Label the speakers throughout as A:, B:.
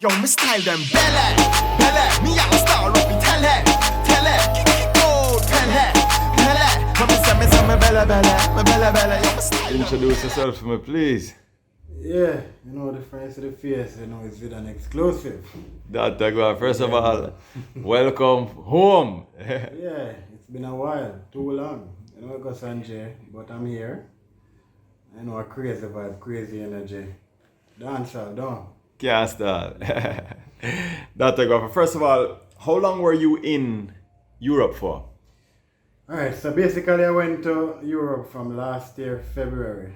A: Yo, me style them Belleh, Belleh. Me a star up me tell her, kick out, tell her. Come me say me Belleh, Belleh, me Belleh, Belleh. Yo, me style.
B: Introduce yourself for me, please.
C: Yeah, you know the friends of the face, you know it's Zidan Xqlusiv.
B: That go. First of all, welcome home.
C: Yeah, it's been a while, too long. You know I got Sanjay, but I'm here. I know a crazy vibe, crazy energy. Dancer, don't.
B: Can't start. That go. First of all, how long were you in Europe for?
C: Alright, so basically I went to Europe from last year, February.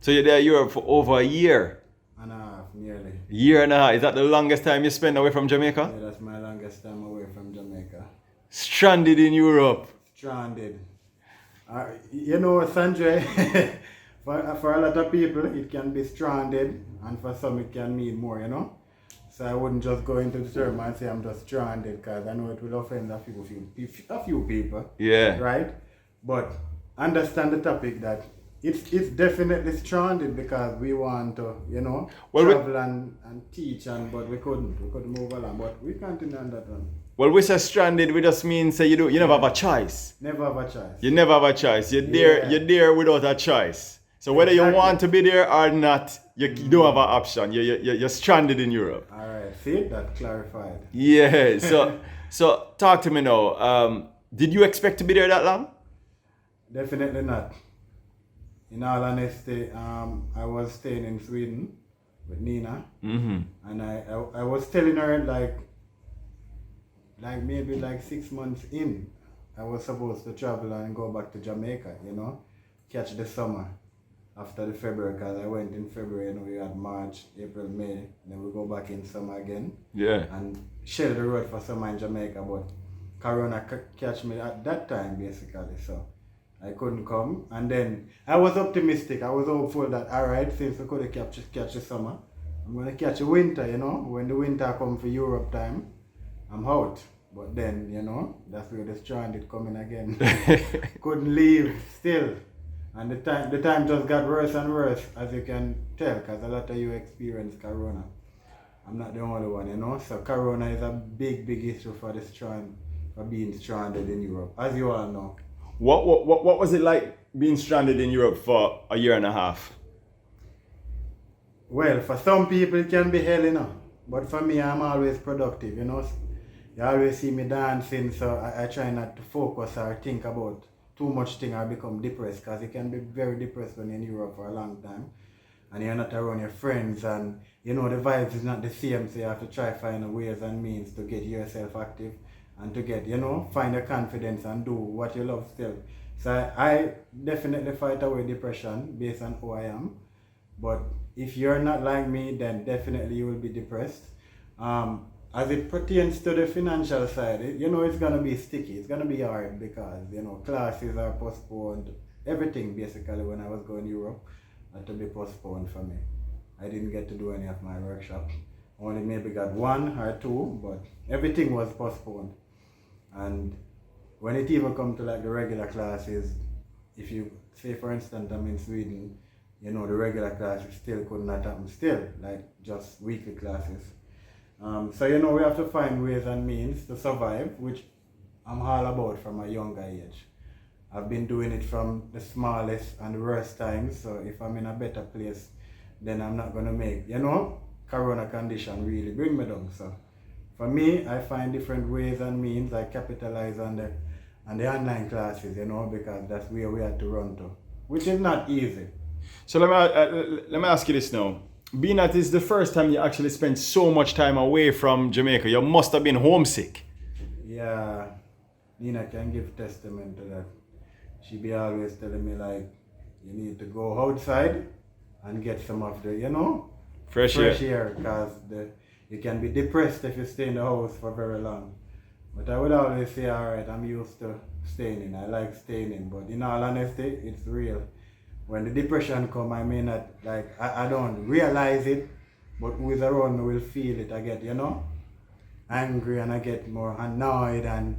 B: So you're there in Europe for over a year.
C: And a half, nearly.
B: Year and a half. Is that the longest time you spend away from Jamaica?
C: Yeah, that's my longest time away from Jamaica.
B: Stranded in Europe.
C: Stranded. You know, Sanjay, for a lot of people, it can be stranded, and for some, it can mean more, you know? So I wouldn't just go into the term and say I'm just stranded, because I know it will offend a few people.
B: Yeah.
C: Right? But understand the topic that it's definitely stranded because we want to, you know, travel and teach, but we couldn't move along. But we continue on that one.
B: Well, we say stranded, we just mean say you never have a choice.
C: Never have a choice.
B: You never have a choice. You're there without a choice. So whether you want to be there or not, you don't have an option. You're stranded in Europe.
C: All right, see, that clarified.
B: Yeah. So talk to me now. Did you expect to be there that long?
C: Definitely not. In all honesty, I was staying in Sweden with Nina, and I was telling her like maybe 6 months in, I was supposed to travel and go back to Jamaica, you know, catch the summer after the February, because I went in February and we had March, April, May, then we go back in summer again.
B: Yeah.
C: And shell the road for summer in Jamaica, but Corona catch me at that time basically, so I couldn't come. And then I was optimistic, I was hopeful that alright, since we could catch the summer, I'm gonna catch the winter, you know, when the winter come for Europe time, I'm out. But then, you know, that's where the stranded coming again. Couldn't leave still. And the time just got worse and worse, as you can tell, because a lot of you experience Corona. I'm not the only one, you know. So Corona is a big issue for being stranded in Europe, as you all know.
B: What was it like being stranded in Europe for a year and a half?
C: Well, for some people it can be hell, you know. But for me, I'm always productive, you know. You always see me dancing, so I try not to focus or think about too much thing or become depressed, because you can be very depressed when you're in Europe for a long time and you're not around your friends, and you know the vibes is not the same, so you have to try find ways and means to get yourself active and to get, you know, find your confidence and do what you love still. So I definitely fight away depression based on who I am, but if you're not like me, then definitely you will be depressed. As it pertains to the financial side, you know, it's going to be sticky. It's going to be hard because, you know, classes are postponed. Everything, basically, when I was going to Europe, had to be postponed for me. I didn't get to do any of my workshops. Only maybe got one or two, but everything was postponed. And when it even come to like the regular classes, if you say, for instance, I'm in Sweden, you know, the regular classes still could not happen still, like just weekly classes. So, you know, we have to find ways and means to survive, which I'm all about from a younger age. I've been doing it from the smallest and the worst times, so if I'm in a better place, then I'm not going to make, you know, Corona condition really bring me down. So for me, I find different ways and means. I capitalize on the online classes, you know, because that's where we had to run to, which is not easy.
B: So let me ask you this now. Being that it's the first time you actually spent so much time away from Jamaica, you must have been homesick.
C: Yeah, Nina can give testament to that. She be always telling me like, you need to go outside and get some of the, you know, fresh air, because you can be depressed if you stay in the house for very long. But I would always say, alright, I'm used to staying in. I like staying in, but in all honesty, it's real. When the depression come, I may not, like, I don't realize it, but who is around me will feel it. I get, you know, angry, and I get more annoyed, and,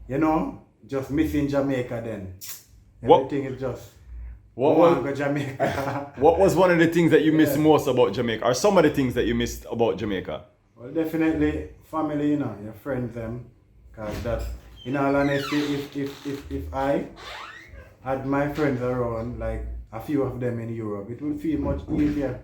C: you know, just missing Jamaica then. Everything is just, go Jamaica.
B: What was one of the things that you missed most about Jamaica, or some of the things that you missed about Jamaica?
C: Well, definitely family, you know, your friends, them. Because that, in all honesty, if I had my friends around, like a few of them in Europe, it would feel much easier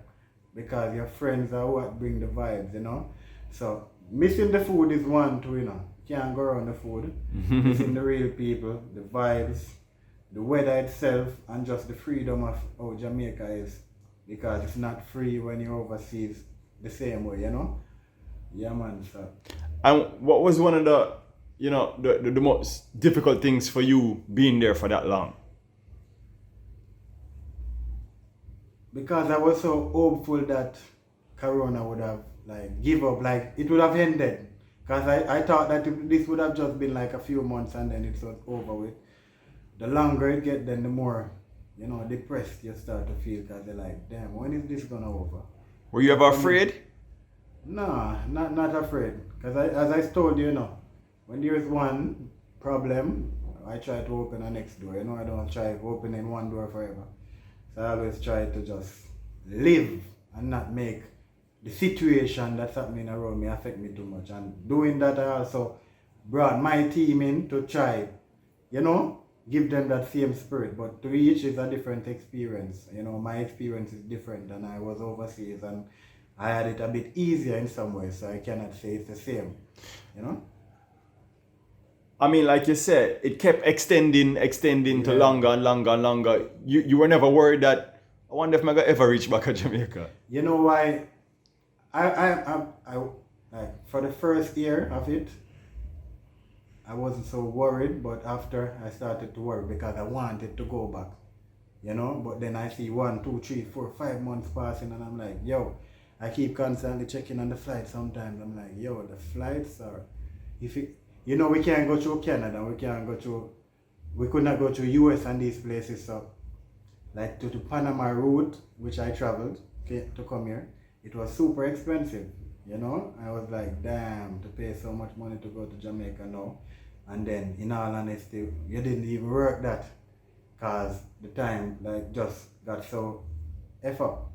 C: because your friends are what bring the vibes, you know. So missing the food is one too, you know. Can't go around the food. Missing the real people, the vibes, the weather itself, and just the freedom of how Jamaica is. Because it's not free when you're overseas the same way, you know. Yeah, man. So
B: And what was one of the, you know, the most difficult things for you being there for that long?
C: because I was so hopeful that Corona would have like give up, like it would have ended. Because I thought that this would have just been like a few months and then it was over with. The longer it get, then the more, you know, depressed you start to feel because you're like, damn, when is this gonna over?
B: Were you ever afraid?
C: No, not afraid. Because as I told you, you know, when there is one problem, I try to open the next door. You know, I don't try opening one door forever. So I always try to just live and not make the situation that's happening around me affect me too much. And doing that, I also brought my team in to try, you know, give them that same spirit. But to each is a different experience. You know, my experience is different and I was overseas and I had it a bit easier in some ways, so I cannot say it's the same, you know?
B: I mean, like you said, it kept extending to
C: Yeah.
B: longer and longer and longer. You were never worried that, I wonder if I'm gonna ever reach back to Jamaica.
C: You know why? I like for the first year of it, I wasn't so worried, but after I started to worry because I wanted to go back, you know. But then I see 1, 2, 3, 4, 5 months passing, and I'm like, yo, I keep constantly checking on the flight. Sometimes I'm like, yo, the flights are, if it, you know, we can't go through Canada, we could not go through US and these places. So, like to the Panama route, which I traveled to come here, it was super expensive. You know, I was like, damn, to pay so much money to go to Jamaica now. And then, in all honesty, you didn't even work that, cause the time like just got so F up.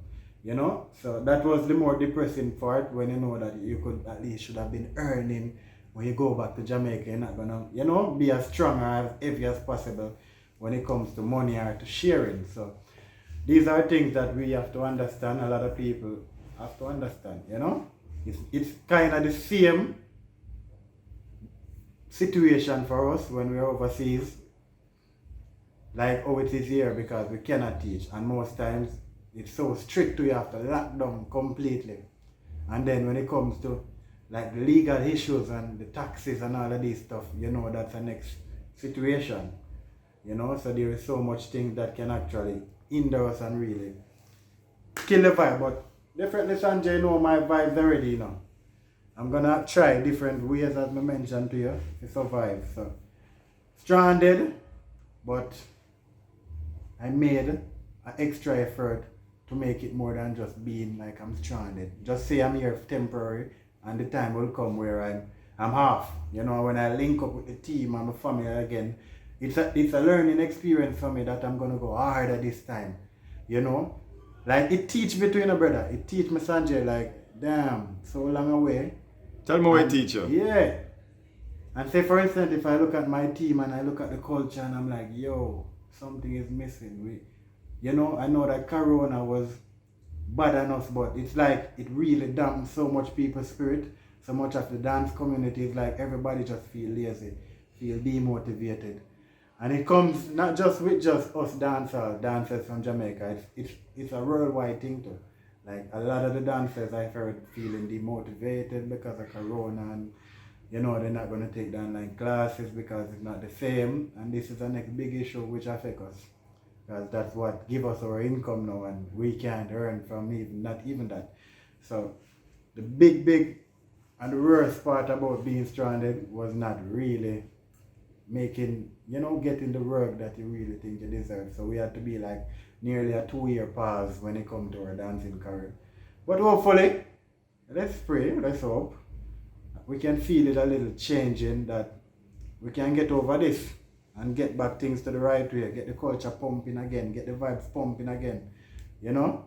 C: You know, so that was the more depressing part when you know that you could at least should have been earning when you go back to Jamaica. You're not gonna, you know, be as strong or as heavy as possible when it comes to money or to sharing. So these are things that we have to understand. A lot of people have to understand. You know, it's kind of the same situation for us when we're overseas, like how it is here, because we cannot teach, and most times it's so strict, you have to lock down completely. And then when it comes to like the legal issues and the taxes and all of this stuff, you know, that's the next situation. You know, so there is so much things that can actually hinder us and really kill the vibe. But definitely Sanjay know my vibes already, you know. I'm gonna try different ways, as I mentioned to you, to survive. So stranded, but I made an extra effort to make it more than just being like I'm stranded. Just say I'm here temporary and the time will come where I'm half. You know, when I link up with the team and my family again, it's a learning experience for me that I'm gonna go harder this time. You know? Like it teach me to, you know, brother. It teach me Sanjay like, damn, so long away.
B: Tell me what teacher.
C: Yeah. And say for instance, if I look at my team and I look at the culture and I'm like, yo, something is missing. You know, I know that Corona was bad on us, but it's like it really damped so much people's spirit. So much of the dance community is like everybody just feel lazy, feel demotivated. And it comes not just with just us dancers from Jamaica. It's a worldwide thing too. Like a lot of the dancers I've heard feeling demotivated because of Corona, and you know they're not gonna take the online classes because it's not the same. And this is the next big issue which affects us. Because that's what gives us our income now, and we can't earn from even not even that. So the big and the worst part about being stranded was not really making, you know, getting the work that you really think you deserve. So we had to be like nearly a 2-year pause when it comes to our dancing career. But hopefully, let's pray, let's hope, we can feel it a little changing, that we can get over this and get back things to the right way, get the culture pumping again, get the vibes pumping again, you know?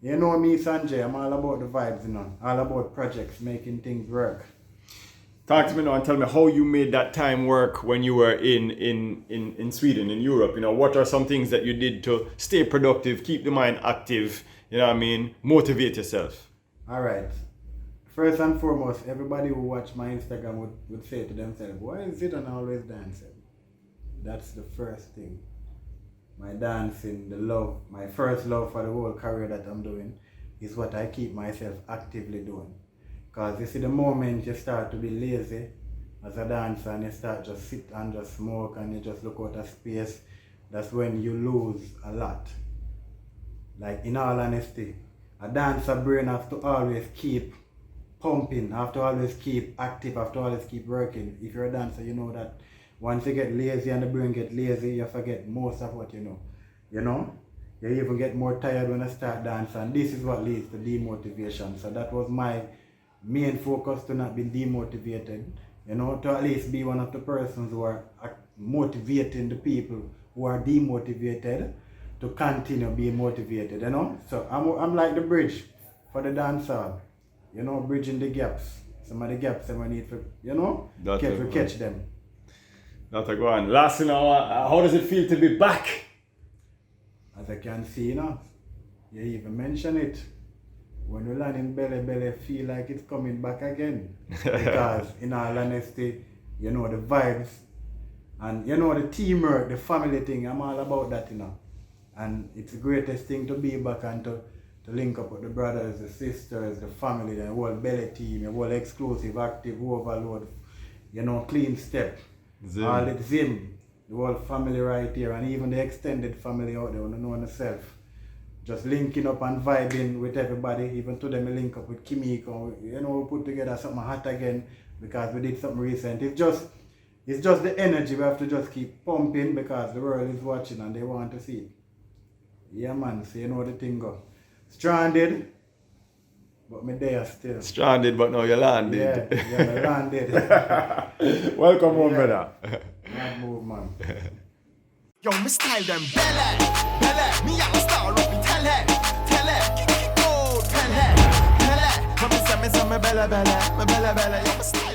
C: You know me, Sanjay, I'm all about the vibes, you know, all about projects, making things work.
B: Talk to me now and tell me how you made that time work when you were in Sweden, in Europe. You know, what are some things that you did to stay productive, keep the mind active, you know what I mean, motivate yourself?
C: All right. First and foremost, everybody who watch my Instagram would say to themselves, why is Zidan always dancing? That's the first thing. My dancing, the love, my first love for the whole career that I'm doing is what I keep myself actively doing. Because you see, the moment you start to be lazy as a dancer and you start just sit and just smoke and you just look out of space, that's when you lose a lot. Like, in all honesty, a dancer brain has to always keep pumping, have to always keep active, have to always keep working. If you're a dancer, you know that once you get lazy and the brain get lazy, you forget most of what you know. You know? You even get more tired when you start dancing, and this is what leads to demotivation. So that was my main focus, to not be demotivated, you know, to at least be one of the persons who are motivating the people who are demotivated to continue being motivated, you know. So I'm like the bridge for the dancer, you know, bridging the gaps. Some of the gaps that we need to, you know, catch them.
B: That's a go on. Last thing, how does it feel to be back?
C: As I can see, you know, you even mention it. When we land in Belleh, feel like it's coming back again. Because in all honesty, you know, the vibes and you know the teamwork, the family thing, I'm all about that, you know. And it's the greatest thing to be back and to link up with the brothers, the sisters, the family, the whole Belleh team, the whole Xqlusiv, Active, Overload, you know, Clean Step,
B: Zim.
C: all it Zim, the whole family right here, and even the extended family out there, you know yourself. Just linking up and vibing with everybody, even to them we link up with Kimiko, you know, we put together something hot again because we did something recent. It's just the energy we have to just keep pumping because the world is watching and they want to see it. Yeah man, so you know the thing go. Stranded, but me there still.
B: Stranded, but now you landed.
C: Yeah, me landed.
B: Welcome home, brother.
C: Mad move, man.
A: Yo, me style them Belleh, me a star up in tell her, kick, oh, tell her, when me say me Belleh, yo, me style.